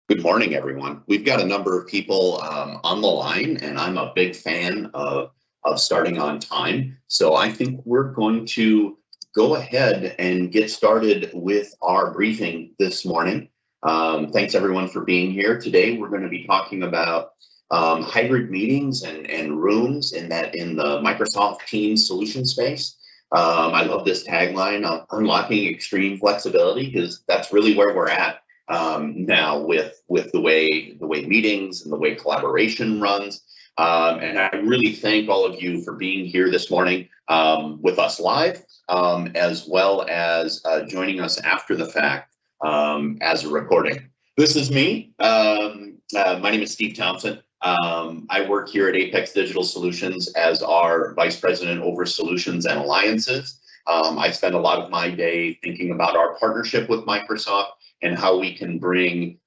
Good morning, everyone. We've got a number of people on the line, and I'm a big fan of starting on time. So I think we're going to go ahead and get started with our briefing this morning. Thanks, everyone, for being here. Today, we're going to be talking about hybrid meetings and rooms in the Microsoft Teams solution space. I love this tagline, unlocking extreme flexibility, because that's really where we're at now with the way meetings and the way collaboration runs. And I really thank all of you for being here this morning with us live, as well as joining us after the fact as a recording. This is me. My name is Steve Thompson. I work here at Apex Digital Solutions as our Vice President over Solutions and Alliances. I spend a lot of my day thinking about our partnership with Microsoft and how we can bring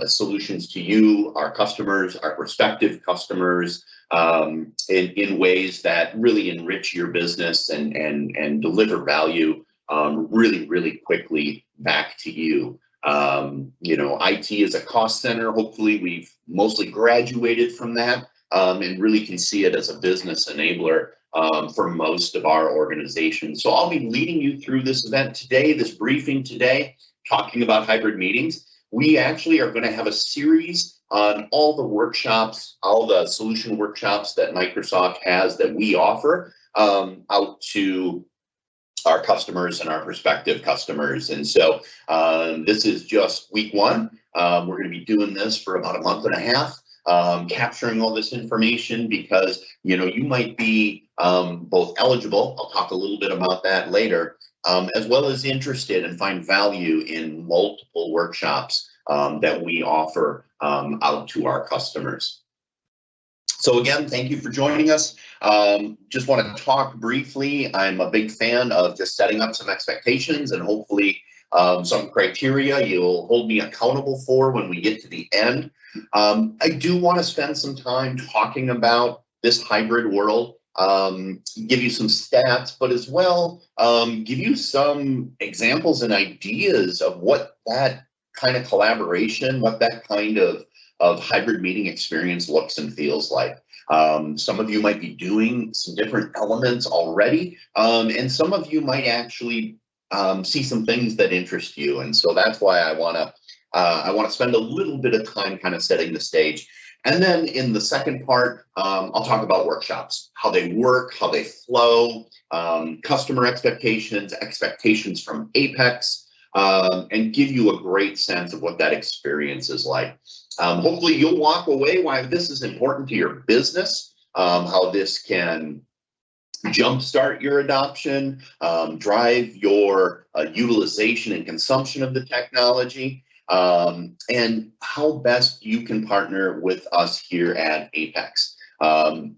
solutions to you, our customers, our prospective customers, in ways that really enrich your business and deliver value really quickly back to you. IT is a cost center. Hopefully we've mostly graduated from that and really can see it as a business enabler for most of our organizations. So I'll be leading you through this event today, this briefing today, talking about hybrid meetings. We actually are going to have a series on all the workshops, all the solution workshops that Microsoft has that we offer out to our customers and our prospective customers. And so this is just week one. We're going to be doing this for about a month and a half, capturing all this information because, you might be both eligible, I'll talk a little bit about that later, as well as interested and find value in multiple workshops that we offer out to our customers. So again, thank you for joining us. Just want to talk briefly. I'm a big fan of just setting up some expectations and hopefully some criteria you'll hold me accountable for when we get to the end. I do want to spend some time talking about this hybrid world, give you some stats, but as well give you some examples and ideas of what that kind of collaboration, what that kind of hybrid meeting experience looks and feels like. Some of you might be doing some different elements already, and some of you might actually see some things that interest you. And so that's why I want to spend a little bit of time kind of setting the stage. And then in the second part, I'll talk about workshops, how they work, how they flow, customer expectations from Apex, and give you a great sense of what that experience is like. Hopefully you'll walk away why this is important to your business, how this can jumpstart your adoption, drive your utilization and consumption of the technology, and how best you can partner with us here at Apex.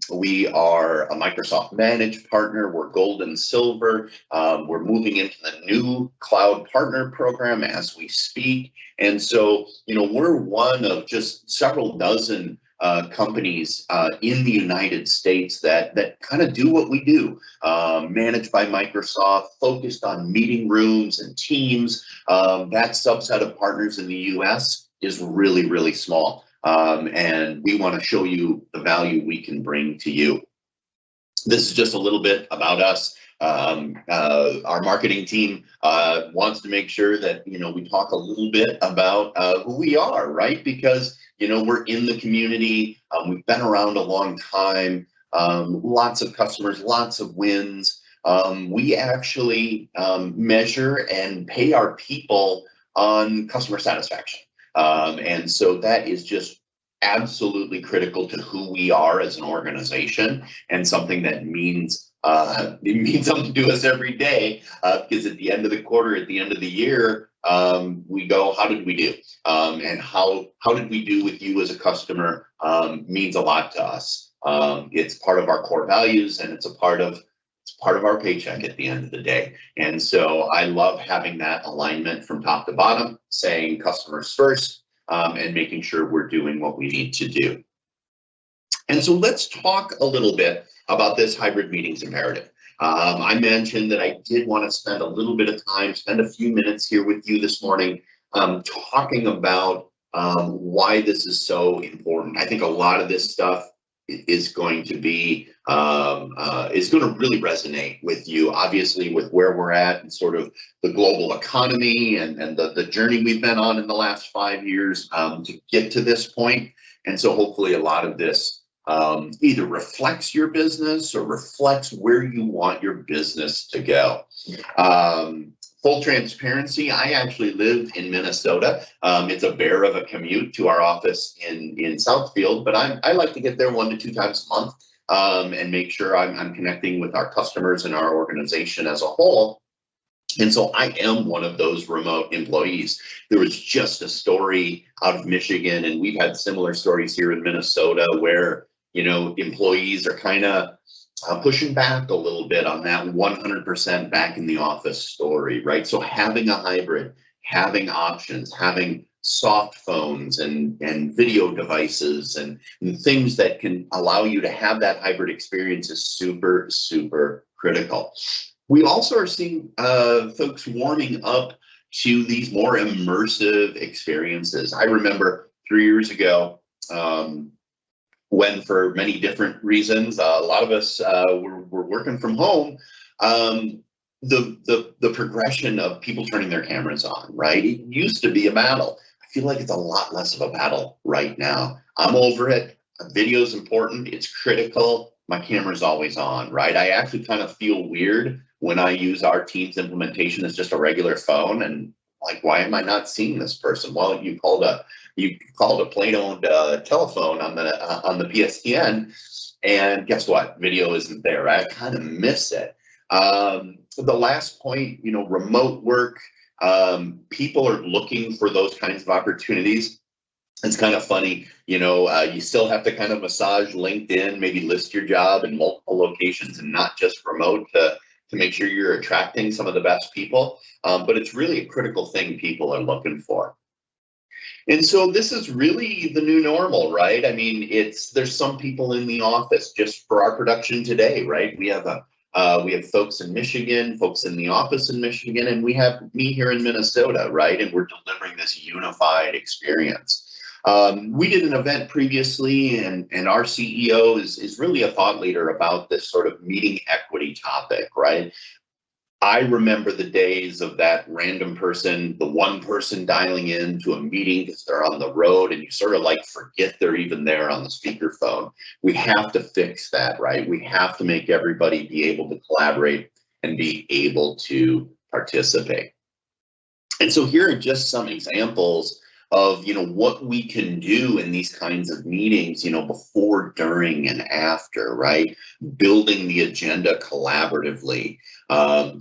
We are a Microsoft managed partner. We're gold and silver. We're moving into the new cloud partner program as we speak. And so, we're one of just several dozen companies in the United States that kind of do what we do, managed by Microsoft, focused on meeting rooms and teams. That subset of partners in the US is really small. And we want to show you the value we can bring to you. This is just a little bit about us. Our marketing team wants to make sure that, we talk a little bit about who we are, right? Because, we're in the community. We've been around a long time, lots of customers, lots of wins. We actually measure and pay our people on customer satisfaction. And so that is just absolutely critical to who we are as an organization and something that means something to us every day, because at the end of the quarter, at the end of the year, we go, how did we do? And how did we do with you as a customer means a lot to us. It's part of our core values, and it's part of our paycheck at the end of the day. And so I love having that alignment from top to bottom, saying customers first, and making sure we're doing what we need to do. And so let's talk a little bit about this hybrid meetings imperative. I mentioned that I did want to spend a little bit of time, spend a few minutes here with you this morning, talking about why this is so important. I think a lot of this stuff is going to be is going to really resonate with you, obviously, with where we're at and sort of the global economy and the journey we've been on in the last 5 years to get to this point. And so hopefully a lot of this either reflects your business or reflects where you want your business to go. Full transparency, I actually live in Minnesota. It's a bear of a commute to our office in Southfield, but I like to get there 1 to 2 times a month and make sure I'm connecting with our customers and our organization as a whole. And so I am one of those remote employees. There was just a story out of Michigan, and we've had similar stories here in Minnesota where, you know, employees are kind of pushing back a little bit on that 100% back in the office story, right? So having a hybrid, having options, having soft phones and video devices and things that can allow you to have that hybrid experience is super, super critical. We also are seeing folks warming up to these more immersive experiences. I remember 3 years ago, when for many different reasons, a lot of us were working from home, the progression of people turning their cameras on, right? It used to be a battle. I feel like it's a lot less of a battle right now. I'm over it. Video is important. It's critical. My camera's always on, right? I actually kind of feel weird when I use our Teams implementation as just a regular phone and like, why am I not seeing this person? Well, you called a plane-owned telephone on the PSTN, and guess what? Video isn't there. I kind of miss it. The last point, you know, remote work. People are looking for those kinds of opportunities. It's kind of funny, you know, you still have to kind of massage LinkedIn, maybe list your job in multiple locations and not just remote to make sure you're attracting some of the best people. But it's really a critical thing people are looking for. And so this is really the new normal, right? I mean, there's some people in the office just for our production today, right? We have folks in Michigan, folks in the office in Michigan, and we have me here in Minnesota, right? And we're delivering this unified experience. We did an event previously, and our CEO is really a thought leader about this sort of meeting equity topic, right? I remember the days of that random person, the one person dialing in to a meeting because they're on the road and you sort of like forget they're even there on the speakerphone. We have to fix that, right? We have to make everybody be able to collaborate and be able to participate. And so here are just some examples of, you know, what we can do in these kinds of meetings, you know, before, during, and after, right? Building the agenda collaboratively,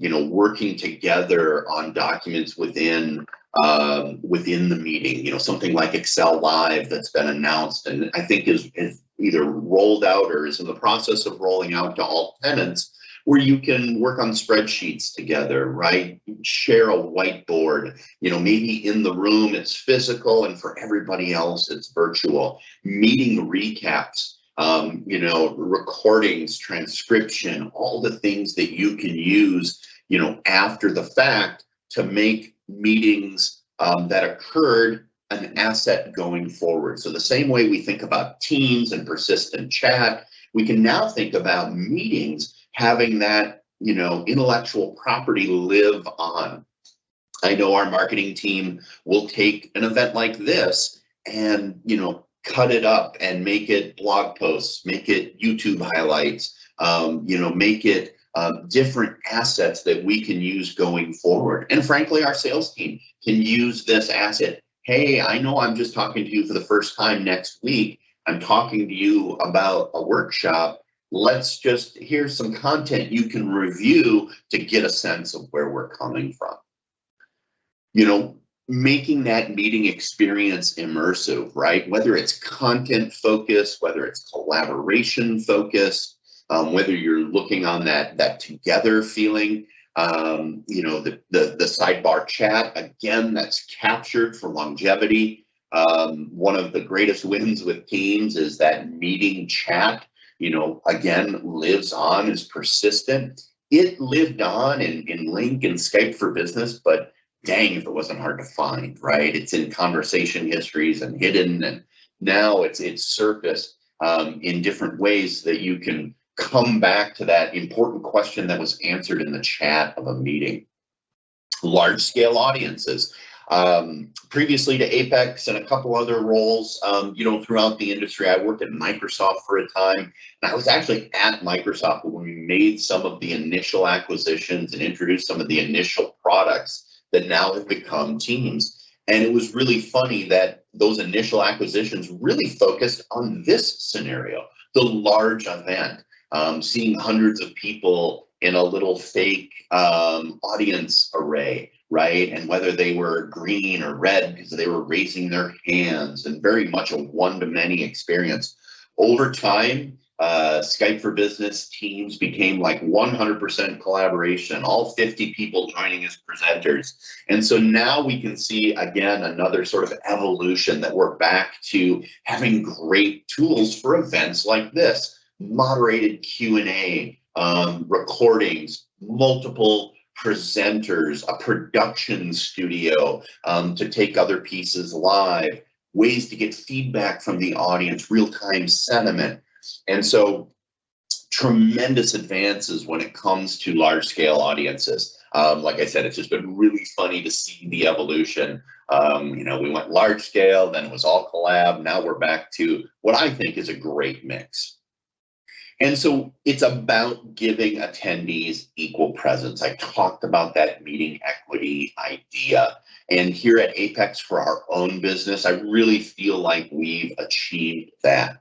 you know, working together on documents within the meeting, you know, something like Excel Live that's been announced and I think is either rolled out or is in the process of rolling out to all tenants, where you can work on spreadsheets together, right? Share a whiteboard, you know, maybe in the room it's physical and for everybody else it's virtual. Meeting recaps, you know, recordings, transcription, all the things that you can use, you know, after the fact to make meetings that occurred an asset going forward. So the same way we think about Teams and persistent chat, we can now think about meetings having that, you know, intellectual property live on. I know our marketing team will take an event like this and, you know, cut it up and make it blog posts, make it YouTube highlights, you know, make it different assets that we can use going forward. And frankly, our sales team can use this asset. Hey, I know I'm just talking to you for the first time next week. I'm talking to you about a workshop. Here's some content you can review to get a sense of where we're coming from. You know, making that meeting experience immersive, right? Whether it's content focused, whether it's collaboration focused, whether you're looking on that together feeling, you know, the sidebar chat, again, that's captured for longevity. One of the greatest wins with Teams is that meeting chat, you know, again, lives on, is persistent. It lived on in Link and Skype for Business, but dang, if it wasn't hard to find, right? It's in conversation histories and hidden, and now it's surfaced in different ways that you can come back to that important question that was answered in the chat of a meeting. Large scale audiences. Previously to Apex and a couple other roles, throughout the industry, I worked at Microsoft for a time, and I was actually at Microsoft when we made some of the initial acquisitions and introduced some of the initial products that now have become Teams. And it was really funny that those initial acquisitions really focused on this scenario, the large event, seeing hundreds of people in a little fake audience array, right? And whether they were green or red because they were raising their hands, and very much a one-to-many experience. Over time, Skype for Business Teams became like 100% collaboration, all 50 people joining as presenters. And so now we can see, again, another sort of evolution that we're back to having great tools for events like this. Moderated Q&A, recordings, multiple presenters, a production studio to take other pieces live, ways to get feedback from the audience, real-time sentiment. And so tremendous advances when it comes to large-scale audiences. Like I said, it's just been really funny to see the evolution. We went large-scale, then it was all collab. Now we're back to what I think is a great mix. And so it's about giving attendees equal presence. I talked about that meeting equity idea. And here at Apex for our own business, I really feel like we've achieved that.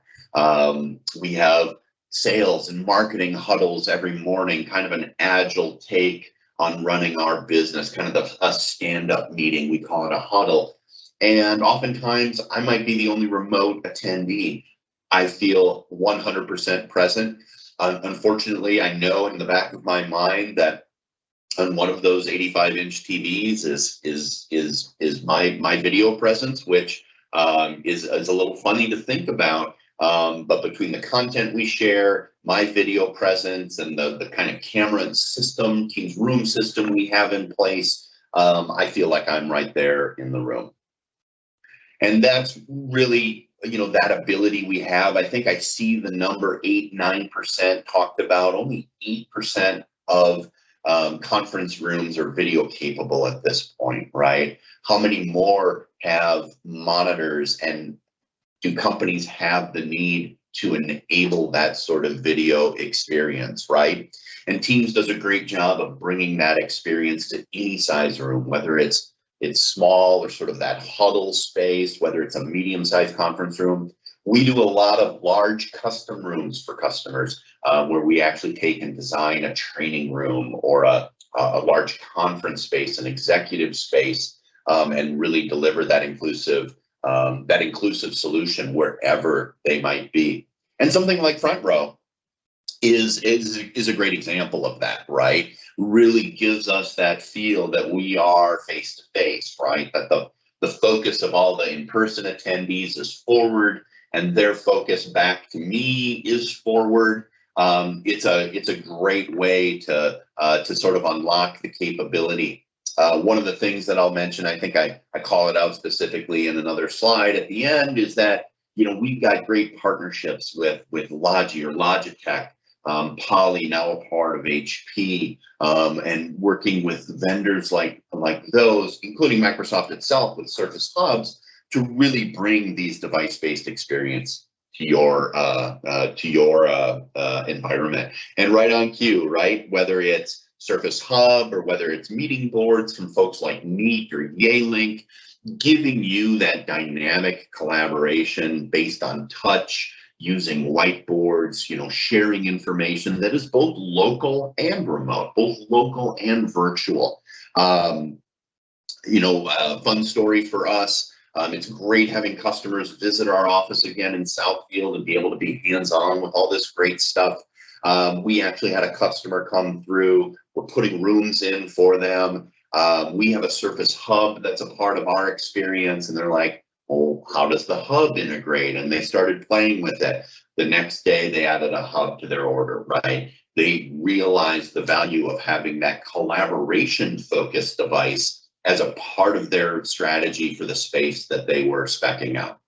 We have sales and marketing huddles every morning, kind of an agile take on running our business, kind of a stand-up meeting. We call it a huddle. And oftentimes I might be the only remote attendee. I feel 100% present. Unfortunately, I know in the back of my mind that on one of those 85-inch TVs is my video presence, which is a little funny to think about. But between the content we share, my video presence, and the kind of camera system, Teams room system we have in place, I feel like I'm right there in the room. And that's really, that ability we have. I think I see the number 8-9% talked about. Only 8% of conference rooms are video capable at this point, right? How many more have monitors, and do companies have the need to enable that sort of video experience, right? And Teams does a great job of bringing that experience to any size room, whether it's small or sort of that huddle space, whether it's a medium-sized conference room. We do a lot of large custom rooms for customers where we actually take and design a training room or a large conference space, an executive space, and really deliver that inclusive solution wherever they might be. And something like Front Row is a great example of that, right? Really gives us that feel that we are face to face, right? That the focus of all the in-person attendees is forward, and their focus back to me is forward. It's a great way to sort of unlock the capability. One of the things that I'll mention, I think I call it out specifically in another slide at the end, is that we've got great partnerships with Logi or Logitech. Poly, now a part of HP, and working with vendors like those, including Microsoft itself with Surface Hubs, to really bring these device-based experience to your environment. And right on cue, right? Whether it's Surface Hub or whether it's meeting boards from folks like Meet or Yealink, giving you that dynamic collaboration based on touch, using whiteboards, sharing information that is both local and remote, both local and virtual. Fun story for us. It's great having customers visit our office again in Southfield and be able to be hands-on with all this great stuff. We actually had a customer come through. We're putting rooms in for them. We have a Surface Hub that's a part of our experience, and they're like, well, how does the hub integrate? And they started playing with it. The next day, they added a hub to their order, right? They realized the value of having that collaboration-focused device as a part of their strategy for the space that they were speccing out.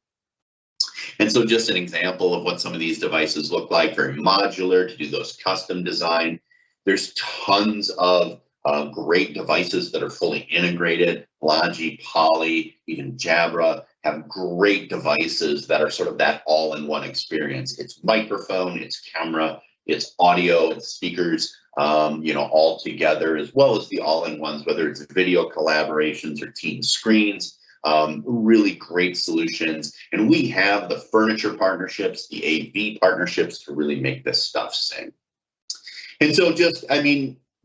And so just an example of what some of these devices look like, very modular to do those custom design. There's tons of great devices that are fully integrated. Logi, Poly, even Jabra have great devices that are sort of that all-in-one experience. It's microphone, it's camera, it's audio, it's speakers, all together, as well as the all-in-ones, whether it's video collaborations or team screens. Really great solutions. And we have the furniture partnerships, the AV partnerships to really make this stuff sing. And so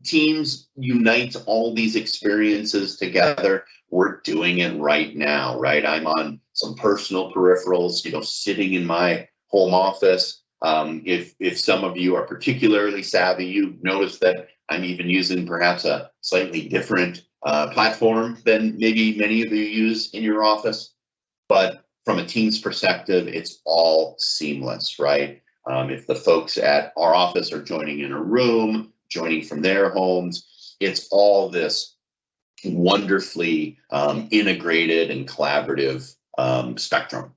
Teams unites all these experiences together. We're doing it right now, right? I'm on some personal peripherals, sitting in my home office. If some of you are particularly savvy, you notice that I'm even using perhaps a slightly different platform than maybe many of you use in your office. But from a Teams perspective, it's all seamless, right? If the folks at our office are joining in a room, joining from their homes, it's all this wonderfully integrated and collaborative spectrum.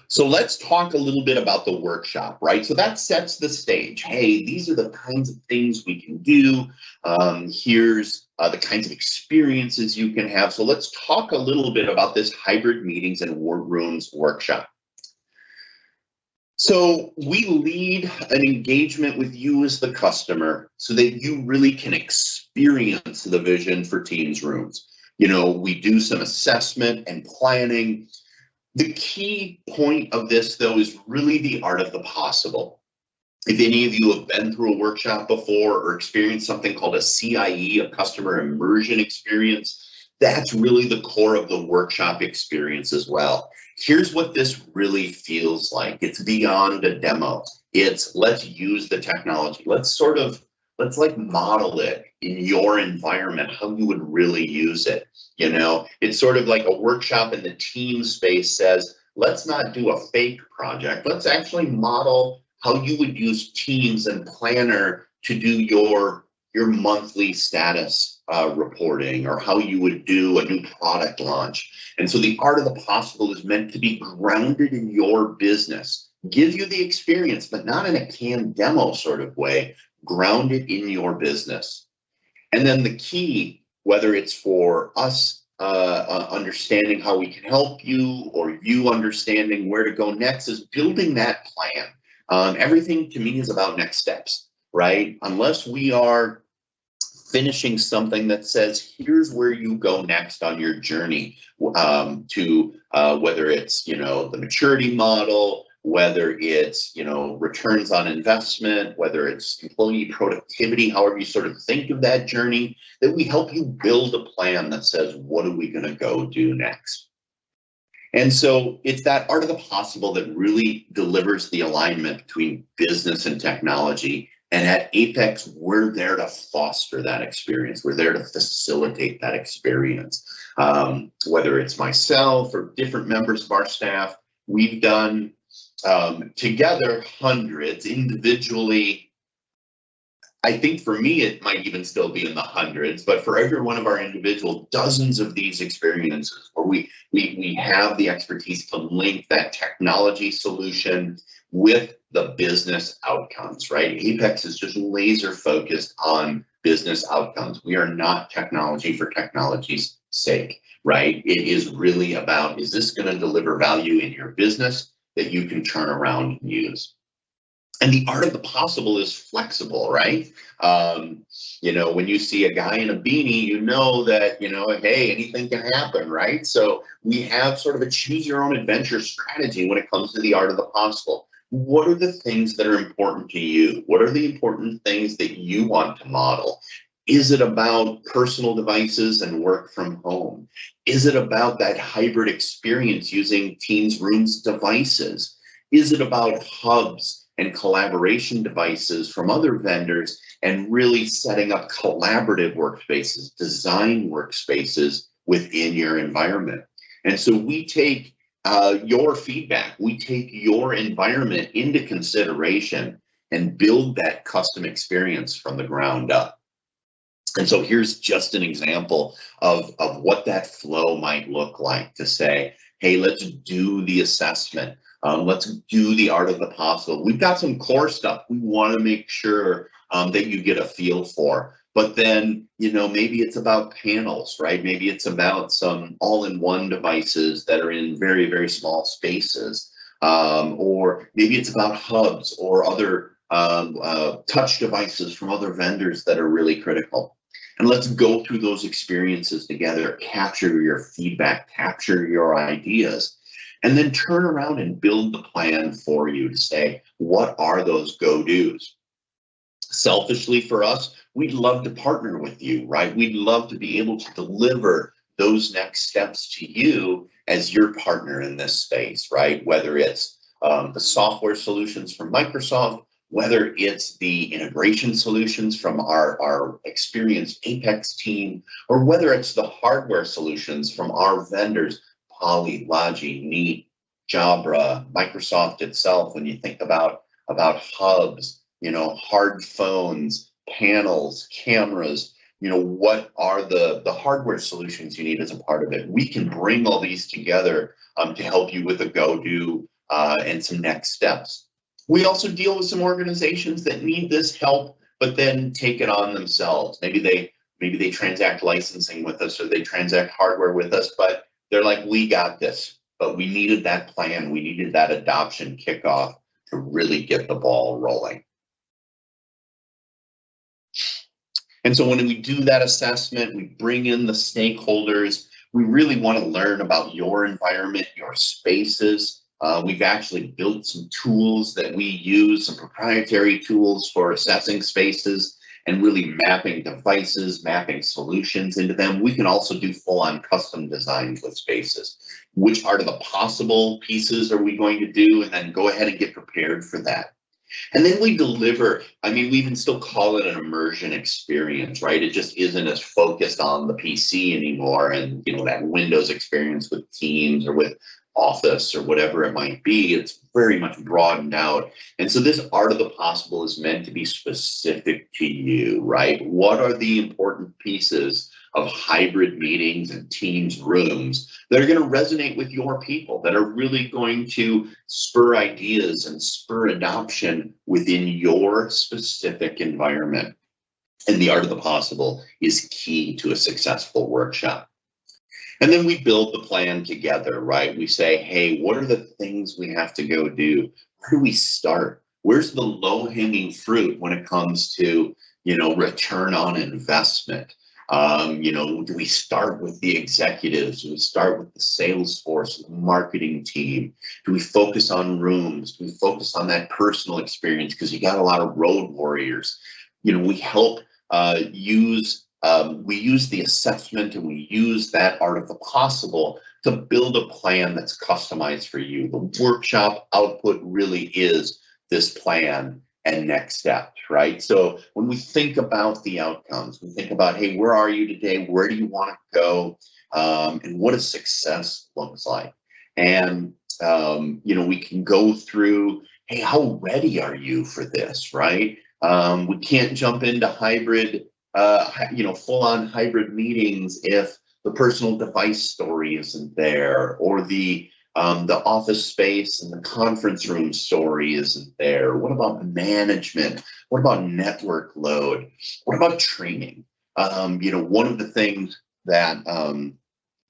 So let's talk a little bit about the workshop, right? So that sets the stage. Hey, these are the kinds of things we can do. Here's the kinds of experiences you can have. So let's talk a little bit about this hybrid meetings and war rooms workshop. So we lead an engagement with you as the customer so that you really can experience the vision for Teams rooms. We do some assessment and planning. The key point of this, though, is really the art of the possible. If any of you have been through a workshop before or experienced something called a CIE, a customer immersion experience, that's really the core of the workshop experience as well. Here's what this really feels like. It's beyond a demo. It's let's use the technology. Let's model it in your environment, how you would really use it. It's sort of like a workshop in the team space says, let's not do a fake project. Let's actually model how you would use Teams and Planner to do your monthly status reporting, or how you would do a new product launch. And so the art of the possible is meant to be grounded in your business, give you the experience, but not in a canned demo sort of way, ground it in your business. And then the key, whether it's for us understanding how we can help you, or you understanding where to go next, is building that plan. Everything to me is about next steps, right? Unless we are finishing something that says, here's where you go next on your journey to whether it's, the maturity model, whether it's, returns on investment, whether it's employee productivity, however you sort of think of that journey, that we help you build a plan that says, what are we going to go do next? And so it's that art of the possible that really delivers the alignment between business and technology. And at Apex, we're there to foster that experience. We're there to facilitate that experience. Whether it's myself or different members of our staff, we've done together hundreds, individually. I think for me, it might even still be in the hundreds, but for every one of our individual, dozens of these experiences where we have the expertise to link that technology solution with the business outcomes, right? Apex is just laser focused on business outcomes. We are not technology for technology's sake, right? It is really about, is this going to deliver value in your business that you can turn around and use? And the art of the possible is flexible, right? When you see a guy in a beanie, you know that, hey, anything can happen, right? So we have sort of a choose your own adventure strategy when it comes to the art of the possible. What are the things that are important to you? What are the important things that you want to model? Is it about personal devices and work from home? Is it about that hybrid experience using Teams Rooms devices? Is it about hubs and collaboration devices from other vendors and really setting up collaborative workspaces, design workspaces within your environment? And so we take your feedback, we take your environment into consideration and build that custom experience from the ground up. And so here's just an example of what that flow might look like, to say, hey, let's do the assessment. Let's do the art of the possible. We've got some core stuff we want to make sure that you get a feel for. But then, maybe it's about panels, right? Maybe it's about some all-in-one devices that are in very, very small spaces. Or maybe it's about hubs or other touch devices from other vendors that are really critical. And let's go through those experiences together, capture your feedback, capture your ideas, and then turn around and build the plan for you to say, what are those go-dos? Selfishly for us, we'd love to partner with you, right? We'd love to be able to deliver those next steps to you as your partner in this space, right? Whether it's the software solutions from Microsoft, whether it's the integration solutions from our experienced Apex team, or whether it's the hardware solutions from our vendors, Poly, Logi, Neat, Jabra, Microsoft itself. When you think about hubs, hard phones, panels, cameras, what are the hardware solutions you need as a part of it? We can bring all these together to help you with a go-do and some next steps. We also deal with some organizations that need this help, but then take it on themselves. Maybe they transact licensing with us, or they transact hardware with us, but they're like, we got this. But we needed that plan. We needed that adoption kickoff to really get the ball rolling. And so when we do that assessment, we bring in the stakeholders. We really want to learn about your environment, your spaces. We've actually built some tools that we use, some proprietary tools for assessing spaces and really mapping devices, mapping solutions into them. We can also do full-on custom designs with spaces. Which are the possible pieces are we going to do? And then go ahead and get prepared for that. And then we deliver, we even still call it an immersion experience, right? It just isn't as focused on the PC anymore and, that Windows experience with Teams or with Office or whatever it might be. It's very much broadened out. And so this art of the possible is meant to be specific to you, right? What are the important pieces of hybrid meetings and Teams rooms that are going to resonate with your people, that are really going to spur ideas and spur adoption within your specific environment? And the art of the possible is key to a successful workshop. And then we build the plan together, right? We say, hey, what are the things we have to go do? Where do we start? Where's the low-hanging fruit when it comes to, return on investment? Do we start with the executives? Do we start with the sales force, the marketing team? Do we focus on rooms? Do we focus on that personal experience? Because you got a lot of road warriors. We help we use the assessment, and we use that art of the possible to build a plan that's customized for you. The workshop output really is this plan and next steps, right? So when we think about the outcomes, we think about, hey, where are you today? Where do you want to go? And what does success looks like? And, we can go through, hey, how ready are you for this, right? We can't jump into hybrid, full-on hybrid meetings if the personal device story isn't there, or the office space and the conference room story isn't there. What about management? What about network load? What about training? One of the things that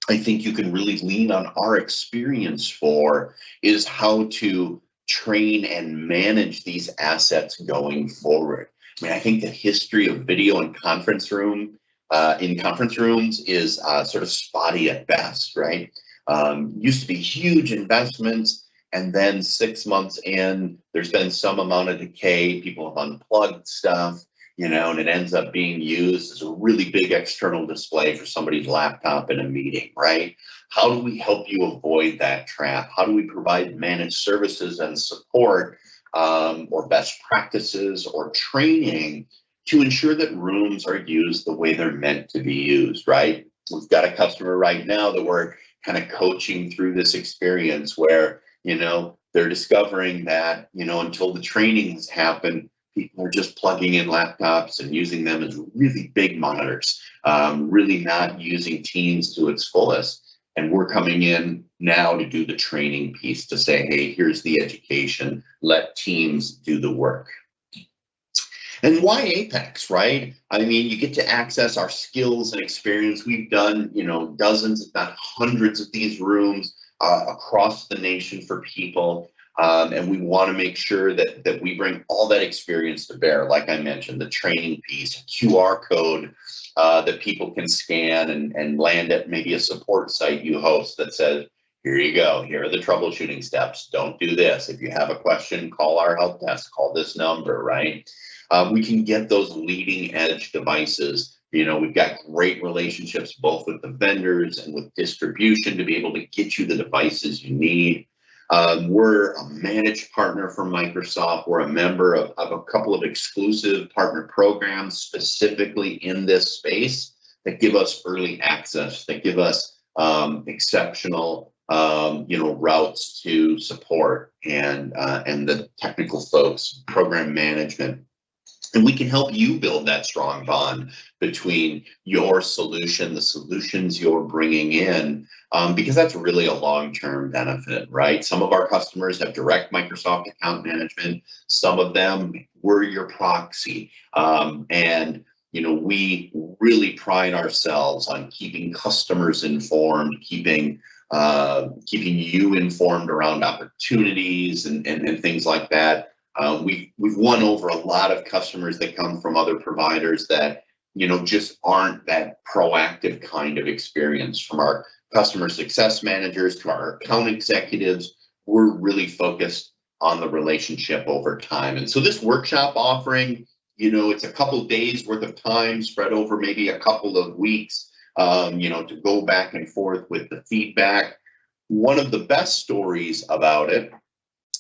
I think you can really lean on our experience for is how to train and manage these assets going forward. I think the history of video in conference rooms is sort of spotty at best, right? Used to be huge investments, and then 6 months in, there's been some amount of decay. People have unplugged stuff, and it ends up being used as a really big external display for somebody's laptop in a meeting, right? How do we help you avoid that trap? How do we provide managed services and support, or best practices or training to ensure that rooms are used the way they're meant to be used, right? We've got a customer right now that we're kind of coaching through this experience where, they're discovering that, until the training has happened, people are just plugging in laptops and using them as really big monitors, really not using Teams to its fullest. And we're coming in now to do the training piece to say, hey, here's the education, let Teams do the work. And why Apex, right? I mean, you get to access our skills and experience. We've done, dozens, if not hundreds of these rooms across the nation for people. And we want to make sure that we bring all that experience to bear. Like I mentioned, the training piece, a QR code that people can scan and land at maybe a support site you host that says, here you go, here are the troubleshooting steps. Don't do this. If you have a question, call our help desk, call this number, right? We can get those leading edge devices. We've got great relationships both with the vendors and with distribution to be able to get you the devices you need. We're a managed partner for Microsoft. We're a member of a couple of exclusive partner programs specifically in this space that give us early access, that give us exceptional routes to support and the technical folks, program management. And we can help you build that strong bond between your solution, the solutions you're bringing in, because that's really a long-term benefit, right? Some of our customers have direct Microsoft account management. Some of them were your proxy. And we really pride ourselves on keeping customers informed, keeping you informed around opportunities and things like that. We've won over a lot of customers that come from other providers that, just aren't that proactive kind of experience. From our customer success managers to our account executives, we're really focused on the relationship over time. And so this workshop offering, it's a couple days worth of time spread over maybe a couple of weeks, to go back and forth with the feedback. One of the best stories about it,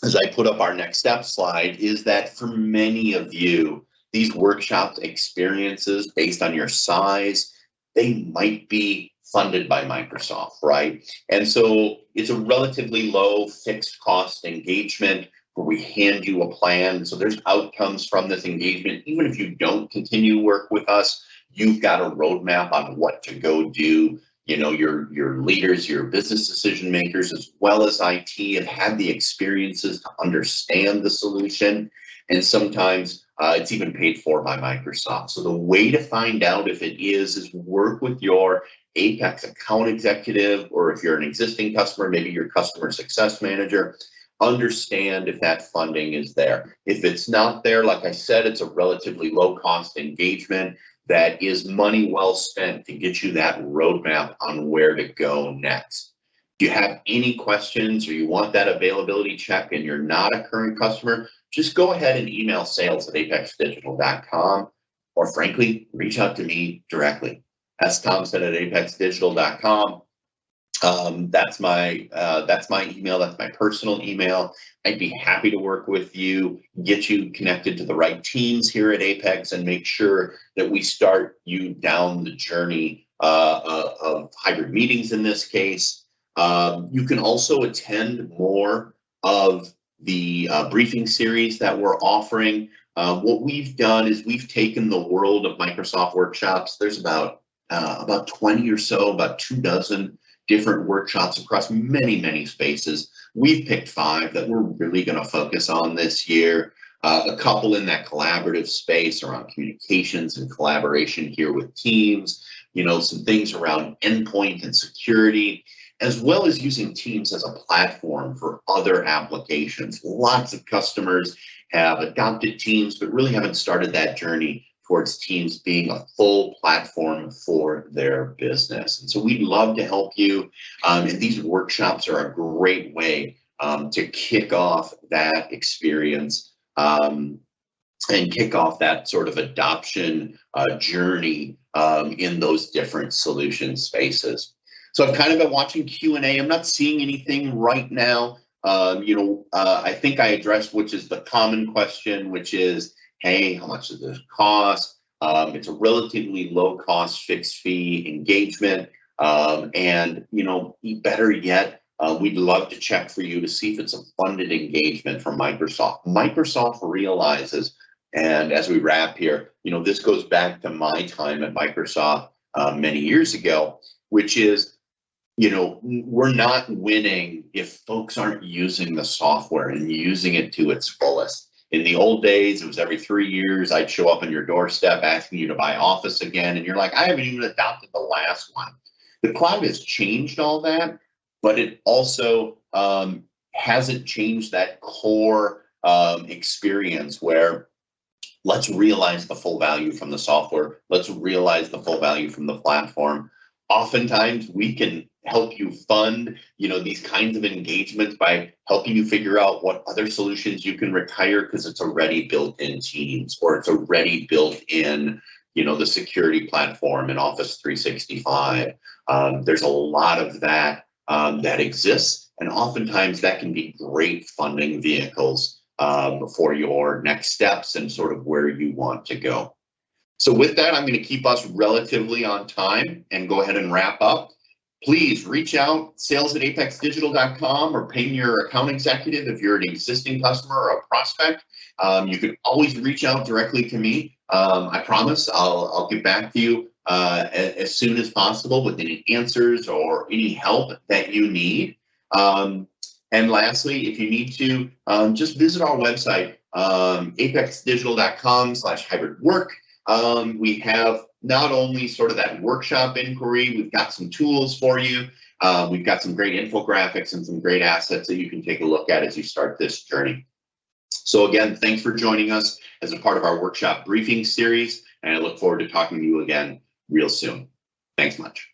as I put up our next step slide, is that for many of you, these workshop experiences based on your size, they might be funded by Microsoft, right? And so it's a relatively low fixed cost engagement where we hand you a plan. So there's outcomes from this engagement. Even if you don't continue work with us, you've got a roadmap on what to go do. Your leaders, your business decision makers, as well as IT, have had the experiences to understand the solution. And sometimes it's even paid for by Microsoft. So the way to find out if it is work with your Apex account executive, or if you're an existing customer, maybe your customer success manager, understand if that funding is there. If it's not there, like I said, it's a relatively low cost engagement that is money well spent to get you that roadmap on where to go next. If you have any questions or you want that availability check and you're not a current customer, just go ahead and email sales@apexdigital.com, or frankly, reach out to me directly. Thompson@apexdigital.com. That's my email. That's my personal email. I'd be happy to work with you, get you connected to the right teams here at Apex, and make sure that we start you down the journey of hybrid meetings in this case. You can also attend more of the briefing series that we're offering. What we've done is we've taken the world of Microsoft workshops. There's about 20 or so, about 24 different workshops across many spaces. We've picked 5 that we're really going to focus on this year. A couple in that collaborative space around communications and collaboration here with teams, some things around endpoint and security, as well as using Teams as a platform for other applications. Lots of customers have adopted Teams, but really haven't started that journey towards Teams being a full platform for their business. And so we'd love to help you. And these workshops are a great way to kick off that experience and kick off that sort of adoption journey in those different solution spaces. So I've kind of been watching Q&A. I'm not seeing anything right now. I think I addressed, which is the common question, which is, hey, how much does this cost? It's a relatively low cost fixed fee engagement. And better yet, we'd love to check for you to see if it's a funded engagement from Microsoft. Microsoft realizes And as we wrap here, this goes back to my time at Microsoft many years ago, which is, we're not winning if folks aren't using the software and using it to its fullest. In the old days, it was every 3 years, I'd show up on your doorstep asking you to buy Office again. And you're like, I haven't even adopted the last one. The cloud has changed all that, but it also hasn't changed that core experience where let's realize the full value from the software. Let's realize the full value from the platform. Oftentimes we can help you fund, these kinds of engagements by helping you figure out what other solutions you can retire because it's already built in Teams, or it's already built in, the security platform in Office 365. There's a lot of that that exists, and oftentimes that can be great funding vehicles for your next steps and sort of where you want to go. So with that, I'm going to keep us relatively on time and go ahead and wrap up. Please reach out, sales@apexdigital.com, or ping your account executive if you're an existing customer or a prospect. You can always reach out directly to me. I promise I'll get back to you as soon as possible with any answers or any help that you need. And lastly, if you need to, just visit our website, apexdigital.com/hybridwork. We have not only sort of that workshop inquiry, we've got some tools for you. We've got some great infographics and some great assets that you can take a look at as you start this journey. So again, thanks for joining us as a part of our workshop briefing series, and I look forward to talking to you again real soon. Thanks much.